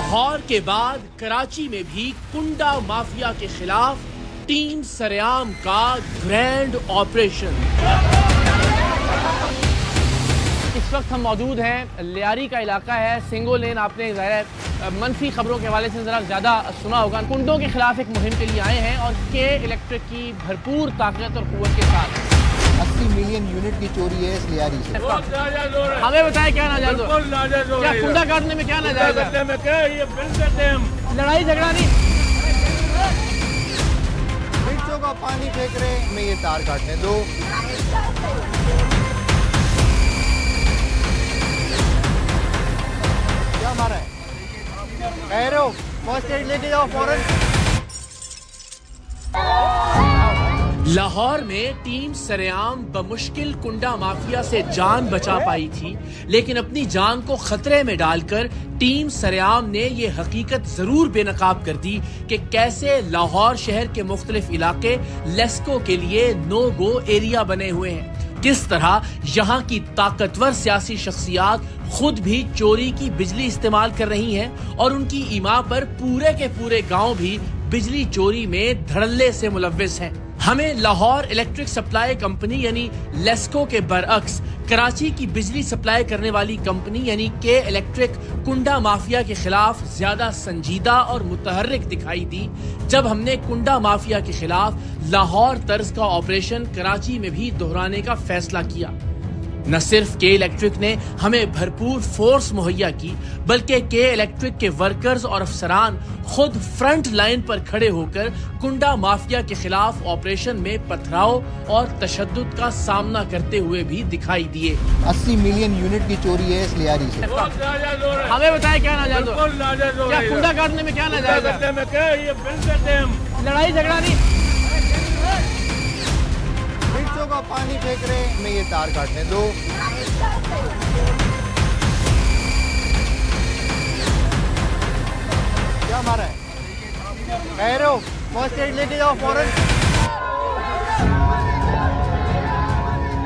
लाहौर के बाद कराची में भी कुंडा माफिया के खिलाफ टीम सरेआम का ग्रैंड ऑपरेशन। इस वक्त हम मौजूद हैं, लियारी का इलाका है, सिंगो लेन। आपने ज़ाहिर मनफी खबरों के हवाले से ज़रा ज़्यादा सुना होगा। कुंडों के खिलाफ एक मुहिम के लिए आए हैं और के इलेक्ट्रिक की भरपूर ताकत और कुव्वत के साथ 80 मिलियन यूनिट की चोरी है इस लियारी से। हमें बताएं क्या नाजायज हो? क्या कुंडा काटने में क्या नाजायज है? लड़ाई झगड़ा नहीं। मिर्चों का पानी फेंक रहे, हमें ये तार काटने दो। क्या मारा है? कह रहे हो फर्स्ट एड लेके जाओ फौरन। लाहौर में टीम सरेआम बमुश्किल कुंडा माफिया से जान बचा पाई थी, लेकिन अपनी जान को खतरे में डालकर टीम सरेआम ने ये हकीकत जरूर बेनकाब कर दी कि कैसे लाहौर शहर के मुख्तलिफ इलाके लेस्को के लिए नो गो एरिया बने हुए हैं। किस तरह यहाँ की ताकतवर सियासी शख्सियात खुद भी चोरी की बिजली इस्तेमाल कर रही हैं और उनकी ईमा पर पूरे के पूरे गांव भी बिजली चोरी में धड़ल्ले से मुलव्विस हैं। हमें लाहौर इलेक्ट्रिक सप्लाई कंपनी यानी लेस्को के बरअक्स कराची की बिजली सप्लाई करने वाली कंपनी यानी के इलेक्ट्रिक कुंडा माफिया के खिलाफ ज्यादा संजीदा और मुतहर्रिक दिखाई दी जब हमने कुंडा माफिया के खिलाफ लाहौर तर्ज का ऑपरेशन कराची में भी दोहराने का फैसला किया। न सिर्फ के इलेक्ट्रिक ने हमें भरपूर फोर्स मुहैया की, बल्कि के इलेक्ट्रिक के वर्कर्स और अफसरान खुद फ्रंट लाइन पर खड़े होकर कुंडा माफिया के खिलाफ ऑपरेशन में पथराव और तशद्दुद का सामना करते हुए भी दिखाई दिए। 80 मिलियन यूनिट की चोरी है इस लियारी से। हमें बताएं क्या नाजायज हो? क्या कुंडा काटने में क्या नाजायज है? लड़ाई झगड़ा नहीं। मिर्चों का पानी फेंक रहे, हमें ये तार काटने दो। क्या मारा है? कह रहे हो फर्स्ट एड लेके जाओ फौरन।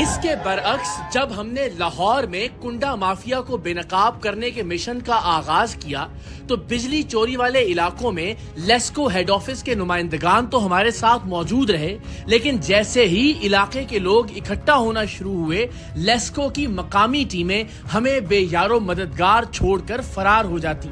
इसके बरअक्स जब हमने लाहौर में कुंडा माफिया को बेनकाब करने के मिशन का आगाज किया तो बिजली चोरी वाले इलाकों में लेस्को हेड ऑफिस के नुमाइंदगान तो हमारे साथ मौजूद रहे, लेकिन जैसे ही इलाके के लोग इकट्ठा होना शुरू हुए, लेस्को की मकामी टीमें हमें बेयारो मददगार छोड़कर फरार हो जाती।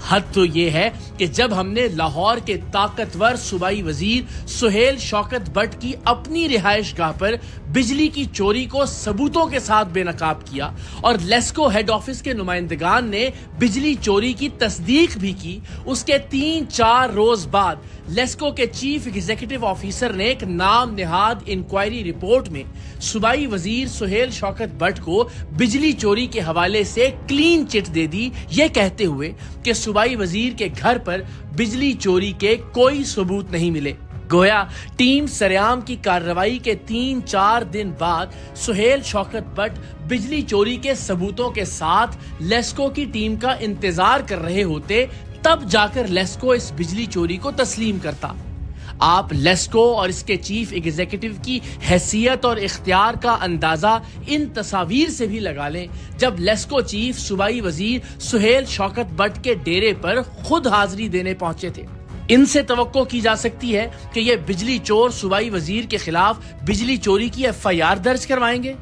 हद तो ये है कि जब हमने लाहौर के ताकतवर सूबाई वजीर सुहेल शौकत भट्ट की अपनी रिहाइशगाह पर बिजली की चोरी को सबूतों के साथ बेनकाब किया और लेस्को हेड ऑफिस के नुमाइंदगान ने बिजली चोरी की तस्दीक भी की, उसके 3-4 रोज बाद लेस्को के चीफ एग्जीक्यूटिव ऑफिसर ने एक नाम निहाद इंक्वायरी रिपोर्ट में सूबाई वजीर सुहेल शौकत भट्ट को बिजली चोरी के हवाले से क्लीन चिट दे दी, ये कहते हुए कि सूबाई वजीर के घर पर बिजली चोरी के कोई सबूत नहीं मिले। गोया टीम सरेआम की कार्रवाई के 3-4 दिन बाद सुहेल शौकत भट्ट बिजली चोरी के सबूतों के साथ लेस्को की टीम का इंतजार कर रहे होते, तब जाकर लेस्को इस बिजली चोरी को तस्लीम करता। आप लेस्को और इसके चीफ एग्जीक्यूटिव की हैसियत और इख्तियार का अंदाजा इन तस्वीर से भी लगा लें जब लेस्को चीफ सूबाई वजीर सुहेल शौकत भट्ट के डेरे पर खुद हाजिरी देने पहुंचे थे। इनसे तवक्को की जा सकती है कि ये बिजली चोर सूबाई वजीर के खिलाफ बिजली चोरी की FIR दर्ज करवाएंगे।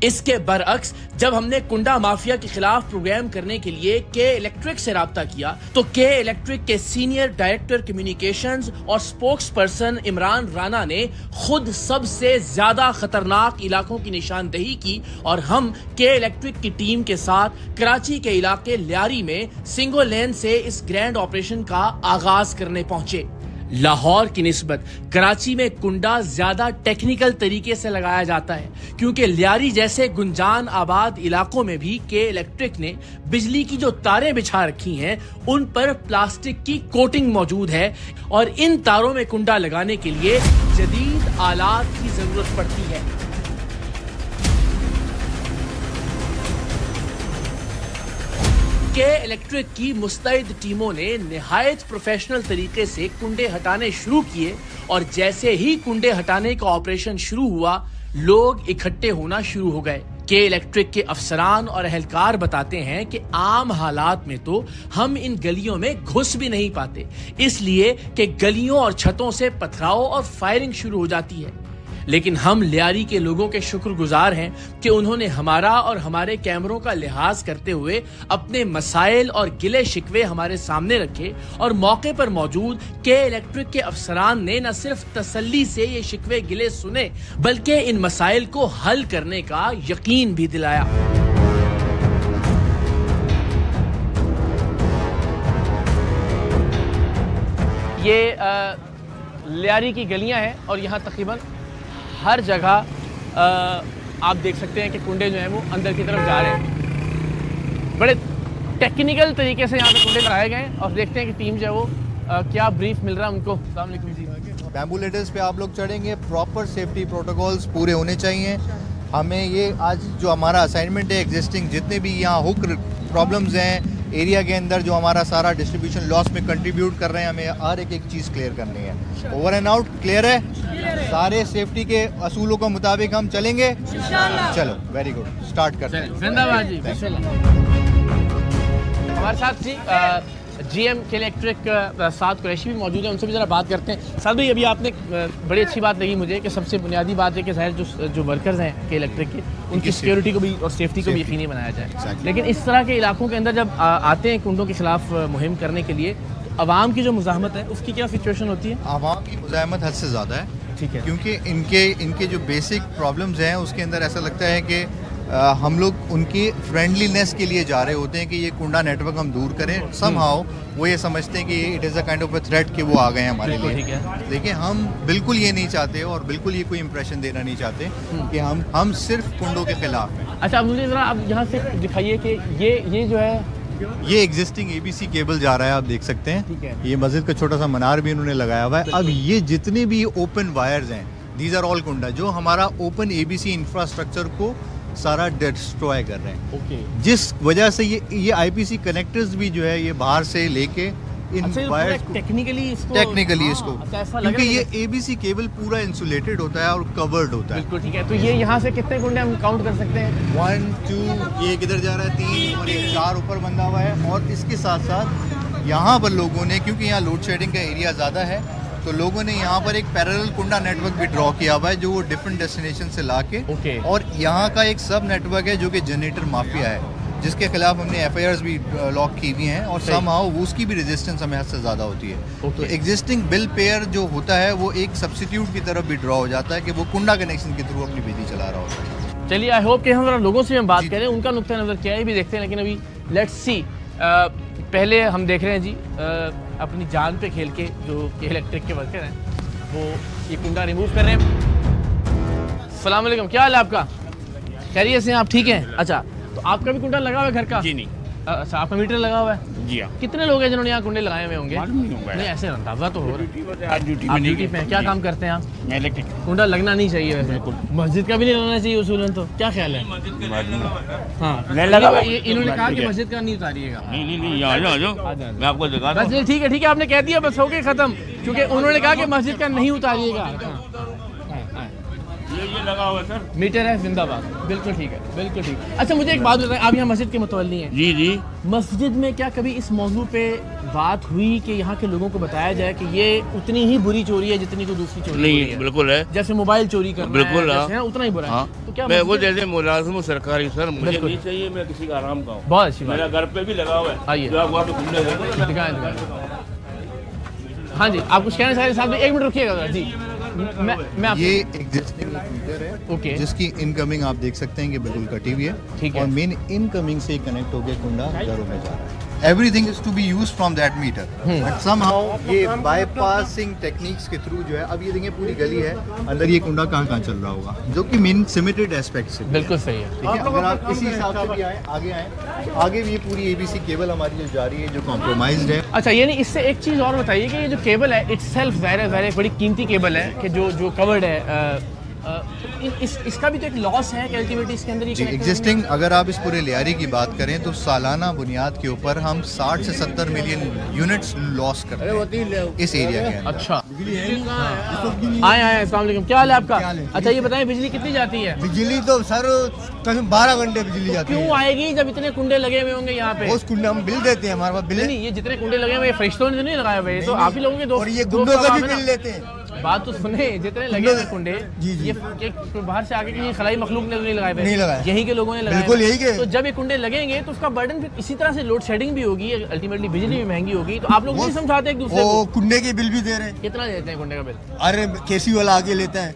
इसके बरअक्स जब हमने कुंडा माफिया के खिलाफ प्रोग्राम करने के लिए के इलेक्ट्रिक से राब्ता किया तो के इलेक्ट्रिक के सीनियर डायरेक्टर कम्युनिकेशंस और स्पोक्स पर्सन इमरान राना ने खुद सबसे ज्यादा खतरनाक इलाकों की निशानदेही की और हम के इलेक्ट्रिक की टीम के साथ कराची के इलाके लियारी में सिंगो लेन से इस ग्रैंड ऑपरेशन का आगाज करने पहुंचे। लाहौर की निस्बत कराची में कुंडा ज्यादा टेक्निकल तरीके से लगाया जाता है, क्योंकि लियारी जैसे गुंजान आबाद इलाकों में भी के इलेक्ट्रिक ने बिजली की जो तारें बिछा रखी हैं उन पर प्लास्टिक की कोटिंग मौजूद है और इन तारों में कुंडा लगाने के लिए जदीद आलात की जरूरत पड़ती है। के इलेक्ट्रिक की मुस्तैद टीमों ने निहायत प्रोफेशनल तरीके से कुंडे हटाने शुरू किए और जैसे ही कुंडे हटाने का ऑपरेशन शुरू हुआ, लोग इकट्ठे होना शुरू हो गए। के इलेक्ट्रिक के अफसरान और अहलकार बताते हैं कि आम हालात में तो हम इन गलियों में घुस भी नहीं पाते, इसलिए कि गलियों और छतों से पथराव और फायरिंग शुरू हो जाती है। लेकिन हम लियारी के लोगों के शुक्रगुजार हैं कि उन्होंने हमारा और हमारे कैमरों का लिहाज करते हुए अपने मसाइल और गिले शिकवे हमारे सामने रखे और मौके पर मौजूद के इलेक्ट्रिक के अफसरान ने न सिर्फ तसल्ली से ये शिकवे गिले सुने बल्कि इन मसाइल को हल करने का यकीन भी दिलाया। ये लियारी की गलियां हैं और यहाँ तकरीबन हर जगह आप देख सकते हैं कि कुंडे जो हैं वो अंदर की तरफ जा रहे हैं। बड़े टेक्निकल तरीके से यहाँ पे कुंडे लगाए गए हैं और देखते हैं कि टीम जो है वो क्या ब्रीफ मिल रहा है उनको। अस्सलाम वालेकुम जी। बैम्बू लेडर्स पे आप लोग चढ़ेंगे, प्रॉपर सेफ्टी प्रोटोकॉल्स पूरे होने चाहिए। हमें ये आज जो हमारा असाइनमेंट है, एग्जिस्टिंग जितने भी यहाँ हुक प्रॉब्लम्स हैं एरिया के अंदर, जो हमारा सारा डिस्ट्रीब्यूशन लॉस में कंट्रीब्यूट कर रहे हैं, हमें हर एक चीज़ क्लियर करनी है। ओवर एंड आउट क्लियर है, सारे सेफ्टी के असूलों के मुताबिक हम चलेंगे। चलो वेरी गुड, स्टार्ट करते हैं। जिंदाबाद जी। हमारे साथ जी जीएम के इलेक्ट्रिक साद कुरैशी भी मौजूद है, उनसे भी ज़रा बात करते हैं। साद भाई, अभी आपने बड़ी अच्छी बात लगी मुझे कि सबसे बुनियादी बात है कि ज़ाहिर जो वर्कर्स हैं के इलेक्ट्रिक के, उनकी सिक्योरिटी को भी और सेफ्टी को भी यकीनी बनाया जाए। लेकिन इस तरह के इलाकों के अंदर जब आते हैं कुंडों के खिलाफ मुहिम करने के लिए, तो आवाम की जो मुज़ाहमत है उसकी क्या सिचुएशन होती है? आवाम की मुज़ाहमत हद से ज़्यादा है, ठीक है, क्योंकि इनके जो बेसिक प्रॉब्लम्स हैं उसके अंदर ऐसा लगता है कि हम लोग उनकी फ्रेंडलीनेस के लिए जा रहे होते हैं कि ये कुंडा नेटवर्क हम दूर करें। समहाउ वो ये समझते हैं कि it is a kind of a threat कि वो आ गए हैं हमारे लिए। लेकिन हम बिल्कुल ये नहीं चाहते और बिल्कुल ये कोई इंप्रेशन देना नहीं चाहते कि हम सिर्फ कुंडों के खिलाफ हैं। अच्छा, अब मुझे ज़रा अब यहाँ से दिखाइए कि ये जो है, ये एग्जिस्टिंग एबीसी केबल जा रहा है, आप देख सकते हैं। ठीक है। ये मस्जिद का छोटा सा मनार भी इन्होंने लगाया हुआ है। अब ये जितने भी ओपन वायर्स हैं, दीज आर ऑल कुंडा, जो हमारा ओपन एबीसी इंफ्रास्ट्रक्चर को सारा डिस्ट्रॉय कर रहे हैं। ओके। जिस वजह से ये आईपीसी कनेक्टर्स भी जो है ये बाहर से लेके इन वायर्स को टेक्निकली इसको क्योंकि ये एबीसी केबल पूरा इंसुलेटेड होता है और कवर्ड होता है। बिल्कुल ठीक है। तो ये यहाँ से कितने कुंडे हम काउंट कर सकते हैं? 1 2, ये किधर जा रहा है 3 और ये 4 ऊपर बंधा हुआ है। और इसके साथ साथ यहाँ पर लोगों ने, क्योंकि यहाँ लोड शेडिंग का एरिया ज़्यादा है, तो लोगों ने यहाँ पर एक पैरेलल कुंडा नेटवर्क भी ड्रॉ किया हुआ है, जो वो डिफरेंट डेस्टिनेशन से लाके और यहाँ का एक सब नेटवर्क है जो कि जनरेटर माफिया है, जिसके खिलाफ हमने एफआईआर्स भी लॉक की हुई हैं और समहाउ उसकी भी रेजिस्टेंस हमें हद से ज़्यादा होती है। तो एग्जिस्टिंग बिल पेयर जो होता है वो एक सब्सिट्यूट की तरफ भी ड्रॉ हो जाता है कि वो कुंडा कनेक्शन के थ्रू अपनी बिजली चला रहा होता है। चलिए, आई होप कि हम जरा लोगों से हम बात करें, उनका नुक्ता नज़र क्या है भी देखते हैं। लेकिन अभी लेट्स सी, पहले हम देख रहे हैं जी अपनी जान पे खेल के जो इलेक्ट्रिक के वर्कर हैं वो ये कुंडा रिमूव कर रहे हैं। अस्सलाम वालेकुम, क्या हाल है आपका? खैरियत से हैं आप? ठीक हैं। अच्छा, तो आपका भी कुंडा लगा हुआ है घर का? जी नहीं। अच्छा, आपका मीटर लगा हुआ है? जी हाँ। कितने लोग हैं जिन्होंने यहाँ कुंडे लगाए हुए होंगे? नहीं, ऐसे अंदाजा तो हो रहा है। आज ड्यूटी में क्या काम करते हैं आप? मैं इलेक्ट्रिक। कुंडा लगना नहीं चाहिए वैसे, मस्जिद का भी नहीं लगना चाहिए उसूलन, तो क्या ख्याल है? हाँ, इन्होंने कहा कि मस्जिद का नहीं उतारिएगा। नहीं, आ जाओ मैं आपको दिखा दूं। बस ठीक है, आपने कह दिया, बस हो गया खत्म, क्योंकि उन्होंने कहा कि मस्जिद का नहीं उतारिएगा। ये लगा हुआ है सर, मीटर है, जिंदाबाद। बिल्कुल ठीक है, बिल्कुल ठीक है। अच्छा, मुझे एक बात बताएं, आप यहाँ मस्जिद के मुतवल्ली हैं। जी जी। मस्जिद में क्या कभी इस मौजू पे बात हुई कि यहाँ के लोगों को बताया जाए कि ये उतनी ही बुरी चोरी है जितनी कोई दूसरी चोरी नहीं? बिल्कुल है, जैसे मोबाइल चोरी करना बिल्कुल है उतना ही बुरा है। तो क्या मैं वो जैसे मुलाजिम हूँ सरकारी सर, मुझे नहीं चाहिए मैं किसी का आराम का हूँ। बहुत अच्छी बात, मेरा घर पे भी लगा हुआ है। आइए दिखाएं। हाँ जी, आप कुछ कहना चाहिए साहब? 1 मिनट रुकिएगा जी। मैं ये एग्जिस्टिंग मीटर है, ओके, जिसकी इनकमिंग आप देख सकते हैं कि बिल्कुल कटी हुई है। ठीक है। और मेन इनकमिंग से कनेक्ट होकर कुंडा घरों में जा रहा है। Everything is to be used from that meter, but somehow ये बाईपासिंग टेक्निक्स के थ्रू जो है, अब ये देखिए पूरी गली है, अंदर ये कुंडा कहाँ चल रहा होगा, जो कि मेन सिमेटेड एस्पेक्ट से बिल्कुल सही है। ठीक है। अगर आप इसी हिसाब से भी आगे आए तो आगे भी ये पूरी एबीसी केबल हमारी जो जा रही है, जो कॉम्प्रोमाइज्ड है। अच्छा, यानी इससे एक चीज़ और बताइए कि ये जो केबल है इटसेल्फ ज़ाहिर बड़ी कीमती केबल है कि जो कवर्ड है, इसका भी तो एक लॉस है कि अल्टीमेटली इसके अंदर जी एग्जिस्टिंग, अगर आप इस पूरे लियारी की बात करें तो सालाना बुनियाद के ऊपर हम 60 से 70 मिलियन यूनिट्स लॉस करते हैं इस एरिया के अंदर। अच्छा, बिजली है नहीं। आए अस्सलाम वालेकुम, क्या हाल है आपका? क्या हाल है? अच्छा ये बताएं बिजली कितनी जाती है? बिजली तो सर कहीं 12 घंटे बिजली जाती है। क्यों आएगी जब इतने कुंडे लगे हुए होंगे यहाँ पे? उस कुंडे हम बिल देते हैं, हमारे पास बिल है। नहीं, ये जितने कुंडे लगे हुए हैं फरिश्तों ने नहीं लगाए हुए, तो आप ही लोगों के और ये गुंडों का भी बिल लेते हैं। बात तो सुने, जितने लगे हुए कुंडे जी, जी। ये बाहर से आके किसी खलाई मखलूक ने नहीं लगाए हुए, नहीं लगाए, यहीं के लोगों ने लगाए। बिल्कुल यही के। तो जब ये कुंडे लगेंगे तो उसका बर्डन फिर इसी तरह से लोड शेडिंग भी होगी, अल्टीमेटली बिजली भी महंगी होगी। तो आप लोग नहीं समझाते एक दूसरे को? वो कुंडे के बिल भी दे रहे हैं। कितना देते हैं कुंडे का बिल? अरे केसी वाला आगे लेता है,